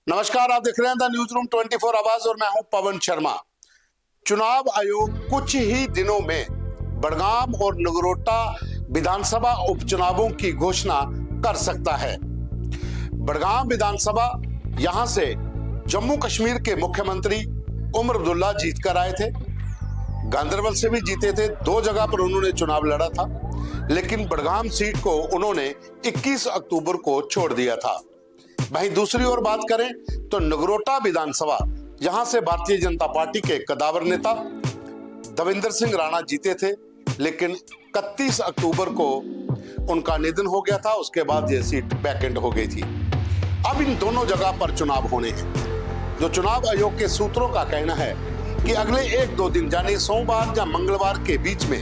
नमस्कार, आप देख रहे हैं द न्यूज रूम 24 आवाज और मैं हूं पवन शर्मा। चुनाव आयोग कुछ ही दिनों में बड़गाम और नगरोटा विधानसभा उपचुनावों की घोषणा कर सकता है। बड़गाम विधानसभा यहां से जम्मू कश्मीर के मुख्यमंत्री उमर अब्दुल्ला जीत कर आए थे। गांदरबल से भी जीते थे, 2 जगह पर उन्होंने चुनाव लड़ा था, लेकिन बड़गाम सीट को उन्होंने 21 अक्टूबर को छोड़ दिया था। वहीं दूसरी ओर बात करें तो नगरोटा विधानसभा, यहां से भारतीय जनता पार्टी के कदावर नेता देवेंद्र सिंह राणा जीते थे, लेकिन 31 अक्टूबर को उनका निधन हो गया था। उसके बाद यह सीट वैकेंट हो गई थी। अब इन दोनों जगह पर चुनाव होने हैं। जो चुनाव आयोग के सूत्रों का कहना है कि अगले 1-2 दिन यानी सोमवार या मंगलवार के बीच में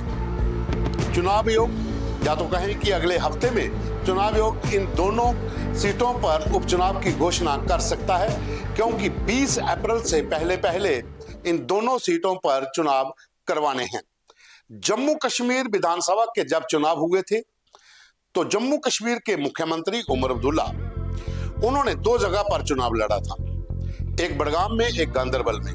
चुनाव आयोग, या तो कहें कि अगले हफ्ते में चुनाव आयोग इन दोनों सीटों पर उपचुनाव की घोषणा कर सकता है, क्योंकि 20 अप्रैल से पहले इन दोनों सीटों पर चुनाव करवाने हैं। जम्मू कश्मीर विधानसभा के जब चुनाव हुए थे तो जम्मू कश्मीर के मुख्यमंत्री उमर अब्दुल्ला, उन्होंने 2 जगह पर चुनाव लड़ा था, एक बड़गाम में, एक गांदरबल में।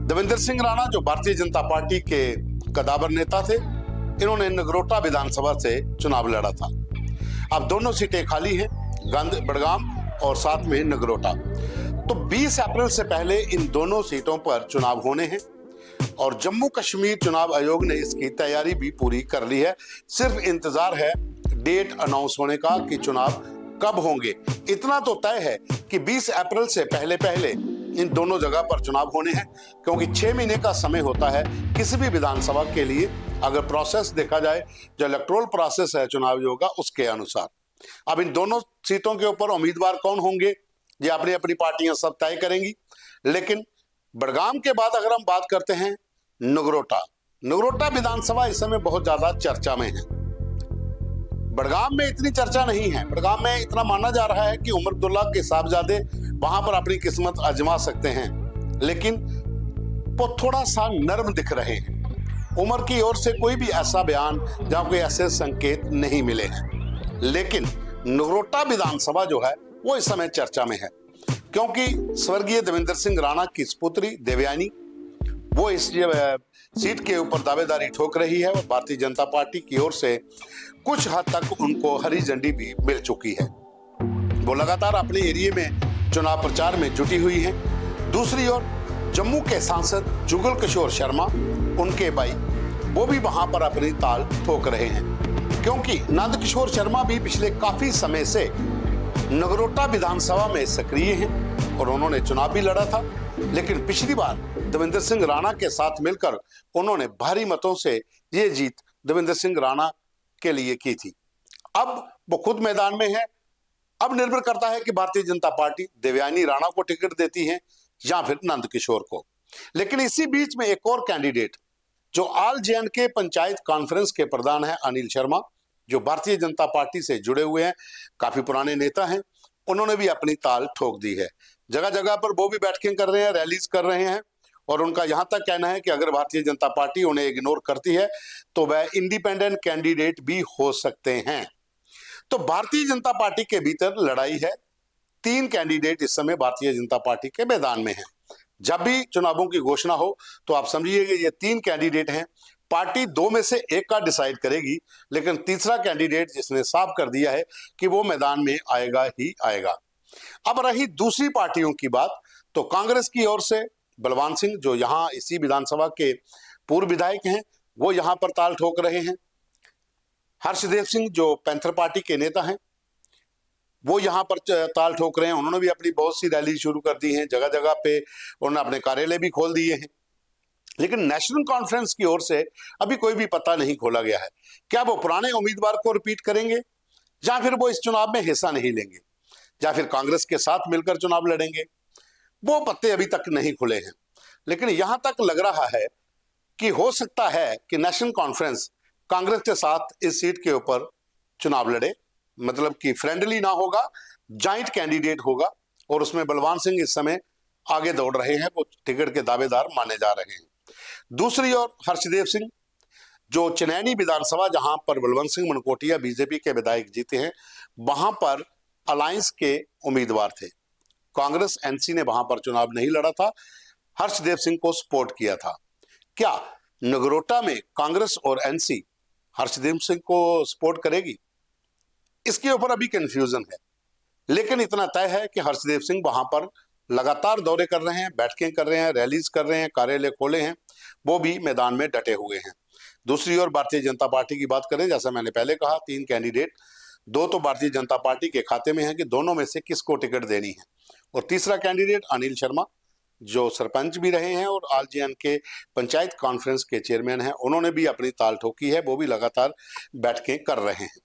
देवेंद्र सिंह राणा जो भारतीय जनता पार्टी के कदावर नेता थे, इन्होंने नगरोटा विधानसभा से चुनाव लड़ा था। अब दोनों सीटें खाली हैं, बड़गाम और साथ में नगरोटा। तो 20 अप्रैल से पहले इन दोनों सीटों पर चुनाव होने हैं और जम्मू कश्मीर चुनाव आयोग ने इसकी तैयारी भी पूरी कर ली है। सिर्फ इंतजार है डेट अनाउंस होने का कि चुनाव कब होंगे। इतना तो तय है कि 20 अप्रैल से पहले इन दोनों जगह पर चुनाव होने हैं, क्योंकि 6 महीने का समय होता है किसी भी विधानसभा के लिए, अगर प्रोसेस देखा जाए, जो इलेक्टोरल प्रोसेस है चुनाव आयोग का, उसके अनुसार। अब इन दोनों सीटों के ऊपर उम्मीदवार कौन होंगे ये अपनी अपनी पार्टियां सब तय करेंगी। लेकिन बड़गाम के बाद अगर हम बात करते हैं नगरोटा विधानसभा इस समय बहुत ज्यादा चर्चा में है। बड़गाम में इतनी चर्चा नहीं है। बड़गाम में इतना माना जा रहा है कि उमर अब्दुल्ला के साहबजादे वहां पर अपनी किस्मत आजमा सकते हैं, लेकिन वो थोड़ा सा नर्म दिख रहे हैं। उमर की ओर से कोई भी ऐसा बयान जहां कोई ऐसे संकेत नहीं मिले हैं। लेकिन नगरोटा विधानसभा जो है वो इस समय चर्चा में है, क्योंकि स्वर्गीय देवेंद्र सिंह राणा की पुत्री देवयानी, वो इस सीट के ऊपर दावेदारी ठोक रही है और भारतीय जनता पार्टी की ओर से कुछ हद तक उनको हरी झंडी भी मिल चुकी है। वो लगातार अपने एरिया में चुनाव प्रचार में जुटी हुई है। दूसरी ओर जम्मू के सांसद जुगल किशोर शर्मा, उनके भाई, वो भी वहां पर अपनी ताल ठोक रहे हैं, क्योंकि नंद किशोर शर्मा भी पिछले काफी समय से नगरोटा विधानसभा में सक्रिय हैं और उन्होंने चुनाव भी लड़ा था। लेकिन पिछली बार देवेंद्र सिंह राणा के साथ मिलकर उन्होंने भारी मतों से ये जीत देवेंद्र सिंह राणा के लिए की थी। अब वो खुद मैदान में है। अब निर्भर करता है कि भारतीय जनता पार्टी देवयानी राणा को टिकट देती है या फिर नंद किशोर को। लेकिन इसी बीच में एक और कैंडिडेट जो ऑल जे&के पंचायत कॉन्फ्रेंस के प्रधान है, अनिल शर्मा, जो भारतीय जनता पार्टी से जुड़े हुए हैं, काफी पुराने नेता हैं, उन्होंने भी अपनी ताल ठोक दी है। जगह जगह पर वो भी बैठकें कर रहे हैं, रैलीज कर रहे हैं, और उनका यहां तक कहना है कि अगर भारतीय जनता पार्टी उन्हें इग्नोर करती है तो वह इंडिपेंडेंट कैंडिडेट भी हो सकते हैं। तो भारतीय जनता पार्टी के भीतर लड़ाई है। 3 कैंडिडेट इस समय भारतीय जनता पार्टी के मैदान में हैं। जब भी चुनावों की घोषणा हो तो आप समझिएगा ये 3 कैंडिडेट हैं। पार्टी 2 में से एक का डिसाइड करेगी, लेकिन तीसरा कैंडिडेट जिसने साफ कर दिया है कि वो मैदान में आएगा ही आएगा। अब रही दूसरी पार्टियों की बात, तो कांग्रेस की ओर से बलवान सिंह, जो यहाँ इसी विधानसभा के पूर्व विधायक हैं, वो यहाँ पर ताल ठोक रहे हैं। हर्षदेव सिंह जो पैंथर पार्टी के नेता हैं, वो यहाँ पर ताल ठोक रहे हैं। उन्होंने भी अपनी बहुत सी रैली शुरू कर दी है, जगह जगह पे उन्होंने अपने कार्यालय भी खोल दिए हैं। लेकिन नेशनल कॉन्फ्रेंस की ओर से अभी कोई भी पता नहीं खोला गया है। क्या वो पुराने उम्मीदवार को रिपीट करेंगे, या फिर वो इस चुनाव में हिस्सा नहीं लेंगे, या फिर कांग्रेस के साथ मिलकर चुनाव लड़ेंगे, वो पत्ते अभी तक नहीं खुले हैं। लेकिन यहां तक लग रहा है कि हो सकता है कि नेशनल कॉन्फ्रेंस कांग्रेस के साथ इस सीट के ऊपर चुनाव लड़े, मतलब कि फ्रेंडली ना होगा, जॉइंट कैंडिडेट होगा, और उसमें बलवान सिंह इस समय आगे दौड़ रहे हैं, वो टिकट के दावेदार माने जा रहे हैं। दूसरी ओर हर्षदेव सिंह, जो चनैनी विधानसभा, जहां पर बलवंत सिंह मनकोटिया बीजेपी के विधायक जीते हैं, वहां पर अलायंस के उम्मीदवार थे। कांग्रेस एनसी ने वहां पर चुनाव नहीं लड़ा था, हर्षदेव सिंह को सपोर्ट किया था। क्या नगरोटा में कांग्रेस और एनसी हर्षदेव सिंह को सपोर्ट करेगी? इसके ऊपर अभी कंफ्यूजन है, लेकिन इतना तय है कि हर्षदेव सिंह वहां पर लगातार दौरे कर रहे हैं, बैठकें कर रहे हैं, रैलीज कर रहे हैं, कार्यालय खोले हैं, वो भी मैदान में डटे हुए हैं। दूसरी ओर भारतीय जनता पार्टी की बात करें, जैसा मैंने पहले कहा, 3 कैंडिडेट, 2 तो भारतीय जनता पार्टी के खाते में है कि दोनों में से किसको टिकट देनी है, और तीसरा कैंडिडेट अनिल शर्मा जो सरपंच भी रहे हैं और आलजीएन के पंचायत कॉन्फ्रेंस के चेयरमैन हैं, उन्होंने भी अपनी ताल ठोकी है, वो भी लगातार बैठकें कर रहे हैं।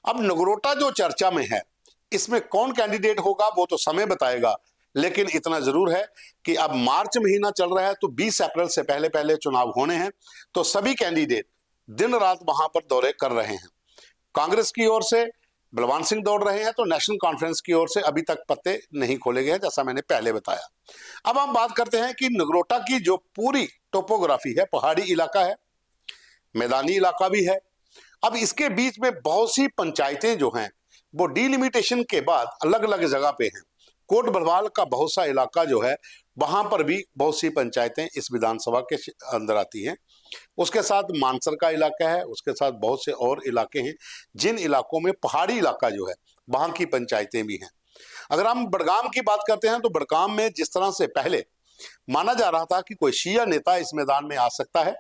अब नगरोटा जो चर्चा में है, इसमें कौन कैंडिडेट होगा वो तो समय बताएगा, लेकिन इतना जरूर है कि अब मार्च महीना चल रहा है, तो 20 अप्रैल से पहले पहले चुनाव होने हैं, तो सभी कैंडिडेट दिन रात वहां पर दौरे कर रहे हैं। कांग्रेस की ओर से बलवान सिंह दौड़ रहे हैं, तो नेशनल कॉन्फ्रेंस की ओर से अभी तक पत्ते नहीं खोले गए हैं, जैसा मैंने पहले बताया। अब हम बात करते हैं कि नगरोटा की जो पूरी टोपोग्राफी है, पहाड़ी इलाका है, मैदानी इलाका भी है। अब इसके बीच में बहुत सी पंचायतें जो हैं वो डिलिमिटेशन के बाद अलग अलग जगह पे हैं। कोट भरवाल का बहुत सा इलाका जो है, वहां पर भी बहुत सी पंचायतें इस विधानसभा के अंदर आती हैं। उसके साथ मानसर का इलाका है, उसके साथ बहुत से और इलाके हैं, जिन इलाकों में पहाड़ी इलाका जो है वहां की पंचायतें भी हैं। अगर हम बड़गाम की बात करते हैं, तो बड़गाम में जिस तरह से पहले माना जा रहा था कि कोई शिया नेता इस मैदान में आ सकता है,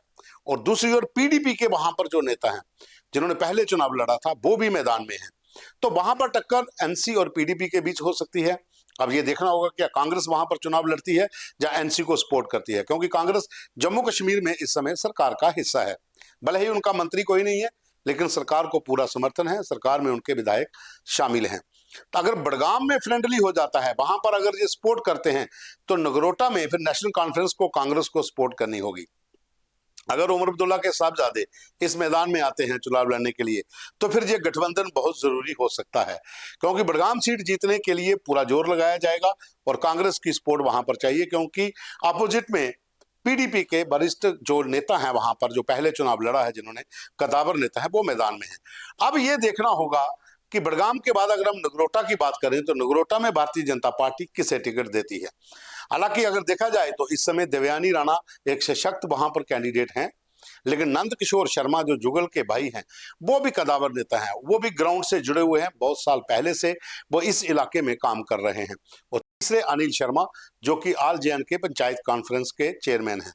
और दूसरी ओर पीडीपी के वहां पर जो नेता हैं जिन्होंने पहले चुनाव लड़ा था वो भी मैदान में है, तो वहां पर टक्कर एनसी और पीडीपी के बीच हो सकती है। अब ये देखना होगा क्या कांग्रेस वहां पर चुनाव लड़ती है या एनसी को सपोर्ट करती है, क्योंकि कांग्रेस जम्मू कश्मीर में इस समय सरकार का हिस्सा है। भले ही उनका मंत्री कोई नहीं है, लेकिन सरकार को पूरा समर्थन है, सरकार में उनके विधायक शामिल हैं। तो अगर बड़गाम में फ्रेंडली हो जाता है, वहां पर अगर ये सपोर्ट करते हैं, तो नगरोटा में फिर नेशनल कॉन्फ्रेंस को कांग्रेस को सपोर्ट करनी होगी। अगर उमर अब्दुल्ला के साहबजादे इस मैदान में आते हैं चुनाव लड़ने के लिए, तो फिर ये गठबंधन बहुत जरूरी हो सकता है, क्योंकि बड़गाम सीट जीतने के लिए पूरा जोर लगाया जाएगा और कांग्रेस की सपोर्ट वहां पर चाहिए, क्योंकि अपोजिट में पीडीपी के वरिष्ठ जो नेता हैं वहां पर, जो पहले चुनाव लड़ा है, जिन्होंने कदावर नेता है, वो मैदान में है। अब ये देखना होगा कि बड़गाम के बाद अगर हम नगरोटा की बात करें, तो नगरोटा में भारतीय जनता पार्टी किसे टिकट देती है। हालांकि अगर देखा जाए तो इस समय देवयानी राणा एक सशक्त वहां पर कैंडिडेट हैं, लेकिन नंद किशोर शर्मा जो जुगल के भाई हैं, वो भी कदावर नेता हैं, वो भी ग्राउंड से जुड़े हुए हैं, बहुत साल पहले से वो इस इलाके में काम कर रहे हैं। और तीसरे अनिल शर्मा जो कि आलजीएन के पंचायत कॉन्फ्रेंस के चेयरमैन हैं,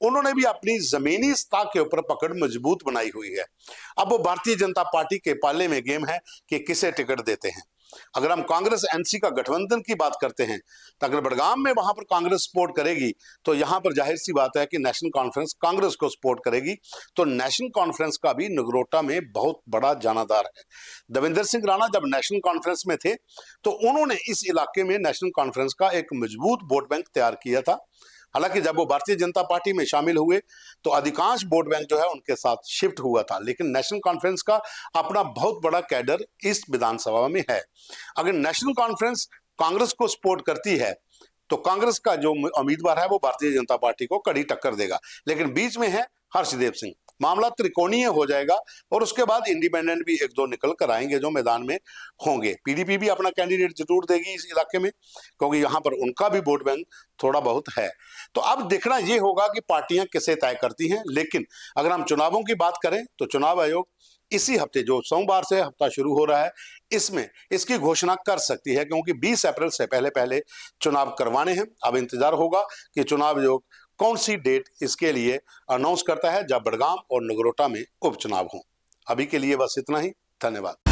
उन्होंने भी अपनी जमीनी सतह के ऊपर पकड़ मजबूत बनाई हुई है। अब वो भारतीय जनता पार्टी के पाले में गेम है कि किसे टिकट देते हैं। अगर हम कांग्रेस एनसी का गठबंधन की बात करते हैं, तो अगर बड़गाम में वहां पर कांग्रेस सपोर्ट करेगी, तो यहां पर जाहिर सी बात है कि नेशनल कॉन्फ्रेंस कांग्रेस को सपोर्ट करेगी। तो नेशनल कॉन्फ्रेंस का भी नगरोटा में बहुत बड़ा जानादार है। देवेंद्र सिंह राणा जब नेशनल कॉन्फ्रेंस में थे, तो उन्होंने इस इलाके में नेशनल कॉन्फ्रेंस का एक मजबूत वोट बैंक तैयार किया था। हालांकि जब वो भारतीय जनता पार्टी में शामिल हुए, तो अधिकांश वोट बैंक जो है उनके साथ शिफ्ट हुआ था, लेकिन नेशनल कॉन्फ्रेंस का अपना बहुत बड़ा कैडर इस विधानसभा में है। अगर नेशनल कॉन्फ्रेंस कांग्रेस को सपोर्ट करती है, तो कांग्रेस का जो उम्मीदवार है वो भारतीय जनता पार्टी को कड़ी टक्कर देगा, लेकिन बीच में है हर्षदेव सिंह, मामला त्रिकोणीय हो जाएगा, और उसके बाद इंडिपेंडेंट भी 1-2 निकल कर आएंगे जो मैदान में होंगे। पीडीपी भी अपना कैंडिडेट जरूर देगी इस इलाके में, क्योंकि यहाँ पर उनका भी वोट बैंक थोड़ा बहुत है। तो अब देखना ये होगा कि पार्टियां किसे तय करती हैं। लेकिन अगर हम चुनावों की बात करें, तो चुनाव आयोग इसी हफ्ते, जो सोमवार से हफ्ता शुरू हो रहा है, इसमें इसकी घोषणा कर सकती है, क्योंकि 20 अप्रैल से पहले पहले चुनाव करवाने हैं। अब इंतजार होगा कि चुनाव आयोग कौन सी डेट इसके लिए अनाउंस करता है, जब बड़गाम और नगरोटा में उपचुनाव हों। अभी के लिए बस इतना ही। धन्यवाद।